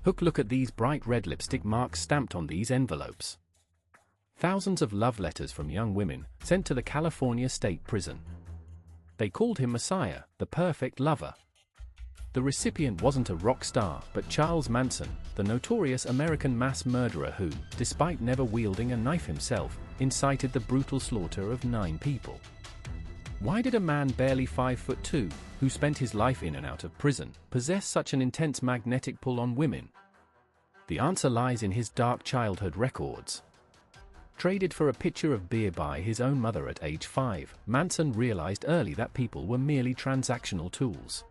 Look at these bright red lipstick marks stamped on these envelopes. Thousands of love letters from young women sent to the California State Prison. They called him Messiah, the perfect lover. The recipient wasn't a rock star, but Charles Manson, the notorious American mass murderer who, despite never wielding a knife himself, incited the brutal slaughter of 9 people. Why did a man barely 5'2", who spent his life in and out of prison, possess such an intense magnetic pull on women? The answer lies in his dark childhood records. Traded for a pitcher of beer by his own mother at age 5, Manson realized early that people were merely transactional tools.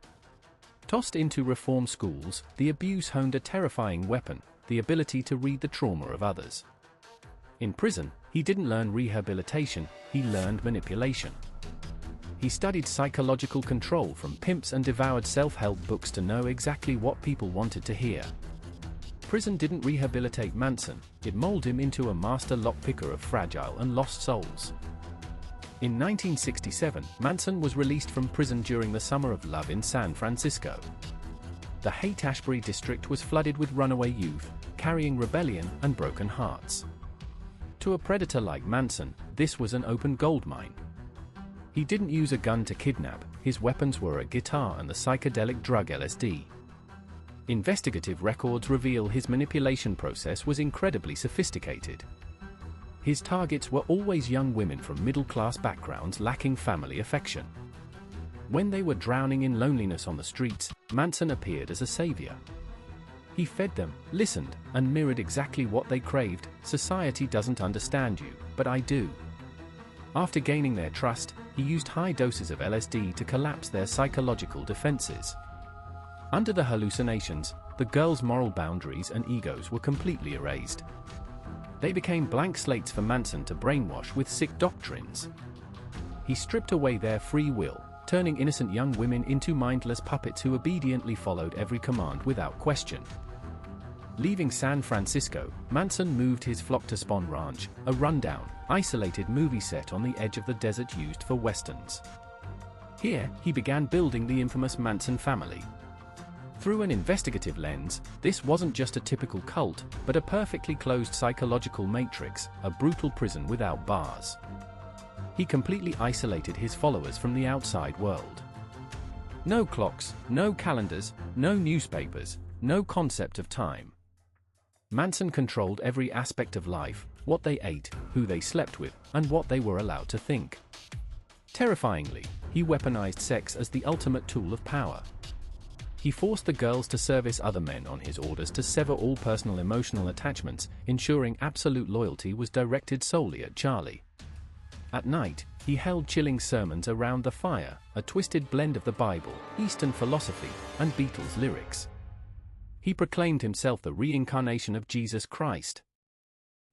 Tossed into reform schools, the abuse honed a terrifying weapon, the ability to read the trauma of others. In prison, he didn't learn rehabilitation, he learned manipulation. He studied psychological control from pimps and devoured self-help books to know exactly what people wanted to hear. Prison didn't rehabilitate Manson, it molded him into a master lockpicker of fragile and lost souls. In 1967, Manson was released from prison during the Summer of Love in San Francisco. The Haight-Ashbury district was flooded with runaway youth, carrying rebellion and broken hearts. To a predator like Manson, this was an open goldmine. He didn't use a gun to kidnap, his weapons were a guitar and the psychedelic drug LSD. Investigative records reveal his manipulation process was incredibly sophisticated. His targets were always young women from middle-class backgrounds lacking family affection. When they were drowning in loneliness on the streets, Manson appeared as a savior. He fed them, listened, and mirrored exactly what they craved. Society doesn't understand you, but I do. After gaining their trust, he used high doses of LSD to collapse their psychological defenses. Under the hallucinations, the girls' moral boundaries and egos were completely erased. They became blank slates for Manson to brainwash with sick doctrines. He stripped away their free will, turning innocent young women into mindless puppets who obediently followed every command without question. Leaving San Francisco, Manson moved his flock to Spahn Ranch, a rundown, isolated movie set on the edge of the desert used for westerns. Here, he began building the infamous Manson family. Through an investigative lens, this wasn't just a typical cult, but a perfectly closed psychological matrix, a brutal prison without bars. He completely isolated his followers from the outside world. No clocks, no calendars, no newspapers, no concept of time. Manson controlled every aspect of life, what they ate, who they slept with, and what they were allowed to think. Terrifyingly, he weaponized sex as the ultimate tool of power. He forced the girls to service other men on his orders to sever all personal emotional attachments, ensuring absolute loyalty was directed solely at Charlie. At night, he held chilling sermons around the fire, a twisted blend of the Bible, Eastern philosophy, and Beatles lyrics. He proclaimed himself the reincarnation of Jesus Christ.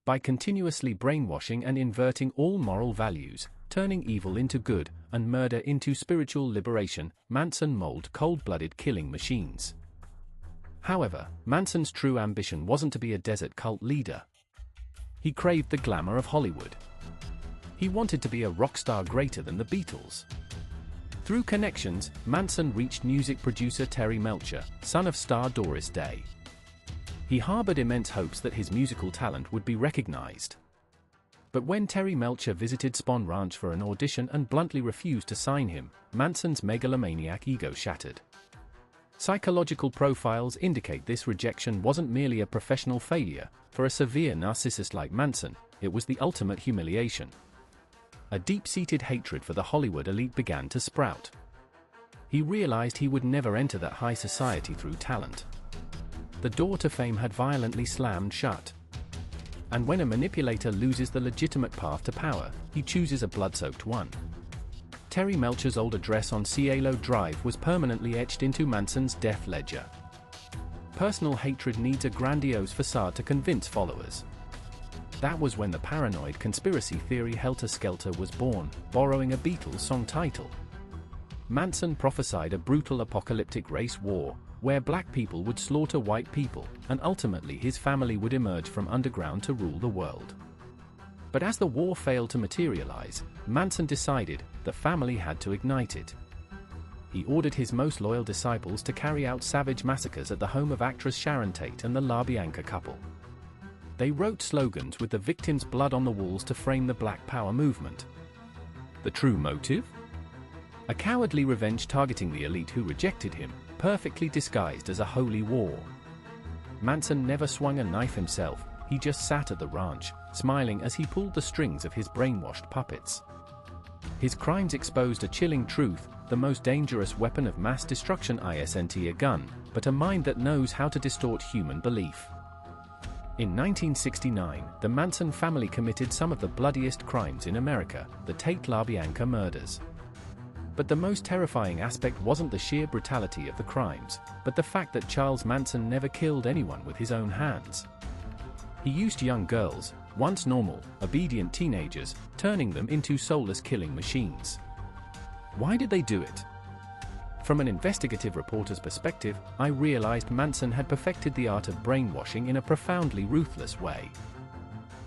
By continuously brainwashing and inverting all moral values, turning evil into good, and murder into spiritual liberation, Manson molded cold-blooded killing machines. However, Manson's true ambition wasn't to be a desert cult leader. He craved the glamour of Hollywood. He wanted to be a rock star greater than the Beatles. Through connections, Manson reached music producer Terry Melcher, son of star Doris Day. He harbored immense hopes that his musical talent would be recognized. But when Terry Melcher visited Spahn Ranch for an audition and bluntly refused to sign him, Manson's megalomaniac ego shattered. Psychological profiles indicate this rejection wasn't merely a professional failure. For a severe narcissist like Manson, it was the ultimate humiliation. A deep-seated hatred for the Hollywood elite began to sprout. He realized he would never enter that high society through talent. The door to fame had violently slammed shut. And when a manipulator loses the legitimate path to power, he chooses a blood-soaked one. Terry Melcher's old address on Cielo Drive was permanently etched into Manson's death ledger. Personal hatred needs a grandiose facade to convince followers. That was when the paranoid conspiracy theory Helter Skelter was born, borrowing a Beatles song title. Manson prophesied a brutal apocalyptic race war, where black people would slaughter white people, and ultimately his family would emerge from underground to rule the world. But as the war failed to materialize, Manson decided the family had to ignite it. he ordered his most loyal disciples to carry out savage massacres at the home of actress Sharon Tate and the LaBianca couple. They wrote slogans with the victims' blood on the walls to frame the Black Power movement. The true motive? A cowardly revenge targeting the elite who rejected him, perfectly disguised as a holy war. Manson never swung a knife himself, he just sat at the ranch, smiling as he pulled the strings of his brainwashed puppets. His crimes exposed a chilling truth: the most dangerous weapon of mass destruction isn't a gun, but a mind that knows how to distort human belief. In 1969, the Manson family committed some of the bloodiest crimes in America, the Tate-LaBianca murders. But the most terrifying aspect wasn't the sheer brutality of the crimes, but the fact that Charles Manson never killed anyone with his own hands. He used young girls, once normal, obedient teenagers, turning them into soulless killing machines. Why did they do it? From an investigative reporter's perspective, I realized Manson had perfected the art of brainwashing in a profoundly ruthless way.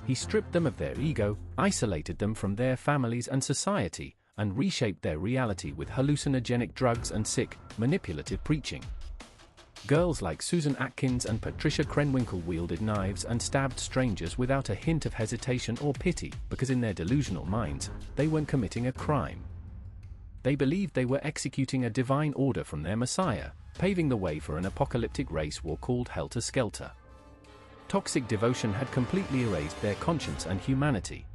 He stripped them of their ego, isolated them from their families and society, and reshaped their reality with hallucinogenic drugs and sick, manipulative preaching. Girls like Susan Atkins and Patricia Krenwinkel wielded knives and stabbed strangers without a hint of hesitation or pity, because in their delusional minds, they weren't committing a crime. They believed they were executing a divine order from their Messiah, paving the way for an apocalyptic race war called Helter Skelter. Toxic devotion had completely erased their conscience and humanity.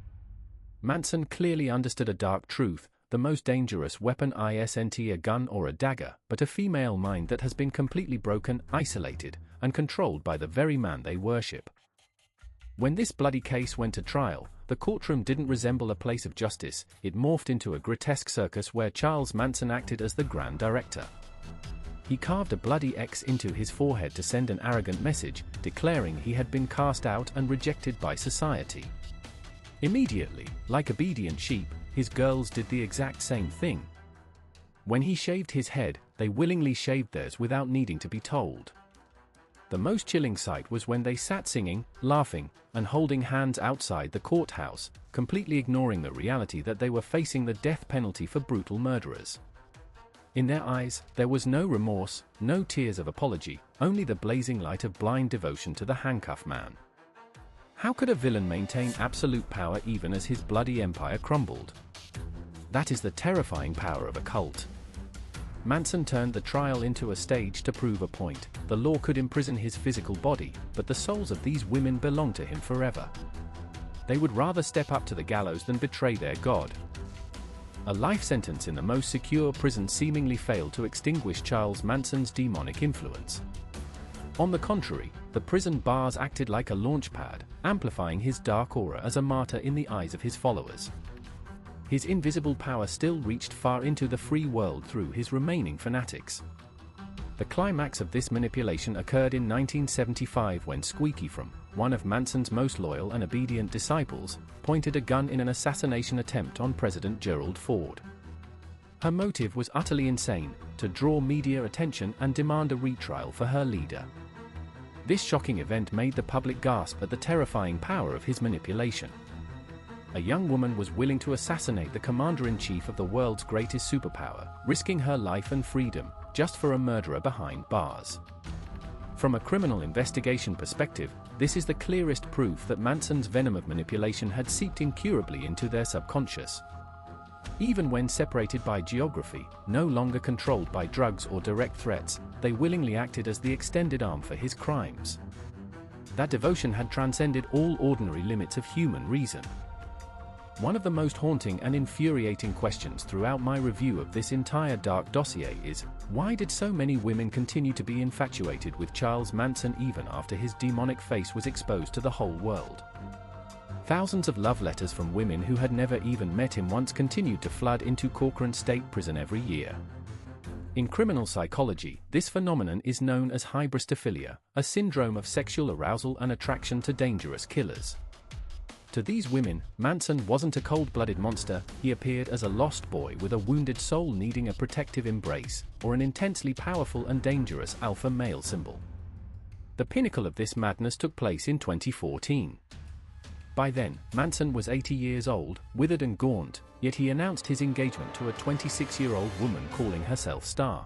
Manson clearly understood a dark truth: the most dangerous weapon isn't a gun or a dagger, but a female mind that has been completely broken, isolated, and controlled by the very man they worship. When this bloody case went to trial, the courtroom didn't resemble a place of justice, it morphed into a grotesque circus where Charles Manson acted as the grand director. He carved a bloody X into his forehead to send an arrogant message, declaring he had been cast out and rejected by society. Immediately, like obedient sheep, his girls did the exact same thing. When he shaved his head, they willingly shaved theirs without needing to be told. The most chilling sight was when they sat singing, laughing, and holding hands outside the courthouse, completely ignoring the reality that they were facing the death penalty for brutal murderers. In their eyes, there was no remorse, no tears of apology, only the blazing light of blind devotion to the handcuff man. How could a villain maintain absolute power even as his bloody empire crumbled? That is the terrifying power of a cult. Manson turned the trial into a stage to prove a point. The law could imprison his physical body, but the souls of these women belonged to him forever. They would rather step up to the gallows than betray their God. A life sentence in the most secure prison seemingly failed to extinguish Charles Manson's demonic influence. On the contrary, the prison bars acted like a launch pad, amplifying his dark aura as a martyr in the eyes of his followers. His invisible power still reached far into the free world through his remaining fanatics. The climax of this manipulation occurred in 1975 when Squeaky Fromm, one of Manson's most loyal and obedient disciples, pointed a gun in an assassination attempt on President Gerald Ford. Her motive was utterly insane: to draw media attention and demand a retrial for her leader. This shocking event made the public gasp at the terrifying power of his manipulation. A young woman was willing to assassinate the commander-in-chief of the world's greatest superpower, risking her life and freedom, just for a murderer behind bars. From a criminal investigation perspective, this is the clearest proof that Manson's venom of manipulation had seeped incurably into their subconscious. Even when separated by geography, no longer controlled by drugs or direct threats, they willingly acted as the extended arm for his crimes. That devotion had transcended all ordinary limits of human reason. One of the most haunting and infuriating questions throughout my review of this entire dark dossier is, why did so many women continue to be infatuated with Charles Manson even after his demonic face was exposed to the whole world? Thousands of love letters from women who had never even met him once continued to flood into Corcoran State Prison every year. In criminal psychology, this phenomenon is known as hybristophilia, a syndrome of sexual arousal and attraction to dangerous killers. To these women, Manson wasn't a cold-blooded monster, he appeared as a lost boy with a wounded soul needing a protective embrace, or an intensely powerful and dangerous alpha male symbol. The pinnacle of this madness took place in 2014. By then, Manson was 80 years old, withered and gaunt, yet he announced his engagement to a 26-year-old woman calling herself Star.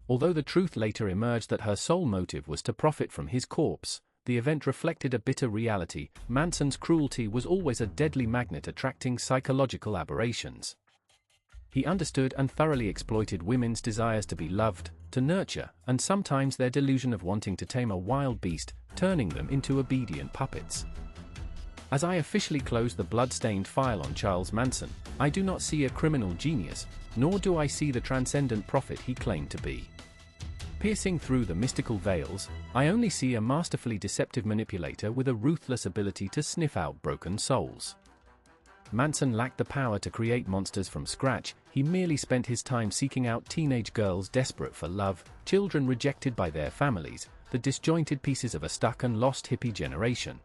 Although the truth later emerged that her sole motive was to profit from his corpse, the event reflected a bitter reality. Manson's cruelty was always a deadly magnet attracting psychological aberrations. He understood and thoroughly exploited women's desires to be loved, to nurture, and sometimes their delusion of wanting to tame a wild beast, turning them into obedient puppets. As I officially close the blood-stained file on Charles Manson, I do not see a criminal genius, nor do I see the transcendent prophet he claimed to be. Piercing through the mystical veils, I only see a masterfully deceptive manipulator with a ruthless ability to sniff out broken souls. Manson lacked the power to create monsters from scratch. He merely spent his time seeking out teenage girls desperate for love, children rejected by their families, the disjointed pieces of a stuck and lost hippie generation.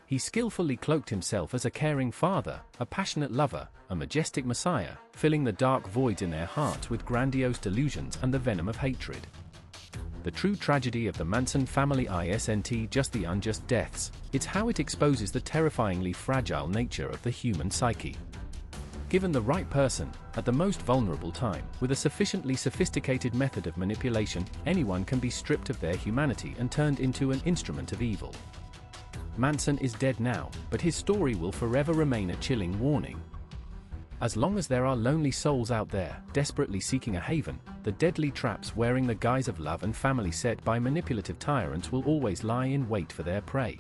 He skillfully cloaked himself as a caring father, a passionate lover, a majestic messiah, filling the dark voids in their hearts with grandiose delusions and the venom of hatred. The true tragedy of the Manson family isn't just the unjust deaths, it's how it exposes the terrifyingly fragile nature of the human psyche. Given the right person, at the most vulnerable time, with a sufficiently sophisticated method of manipulation, anyone can be stripped of their humanity and turned into an instrument of evil. Manson is dead now, but his story will forever remain a chilling warning. As long as there are lonely souls out there, desperately seeking a haven, the deadly traps wearing the guise of love and family set by manipulative tyrants will always lie in wait for their prey.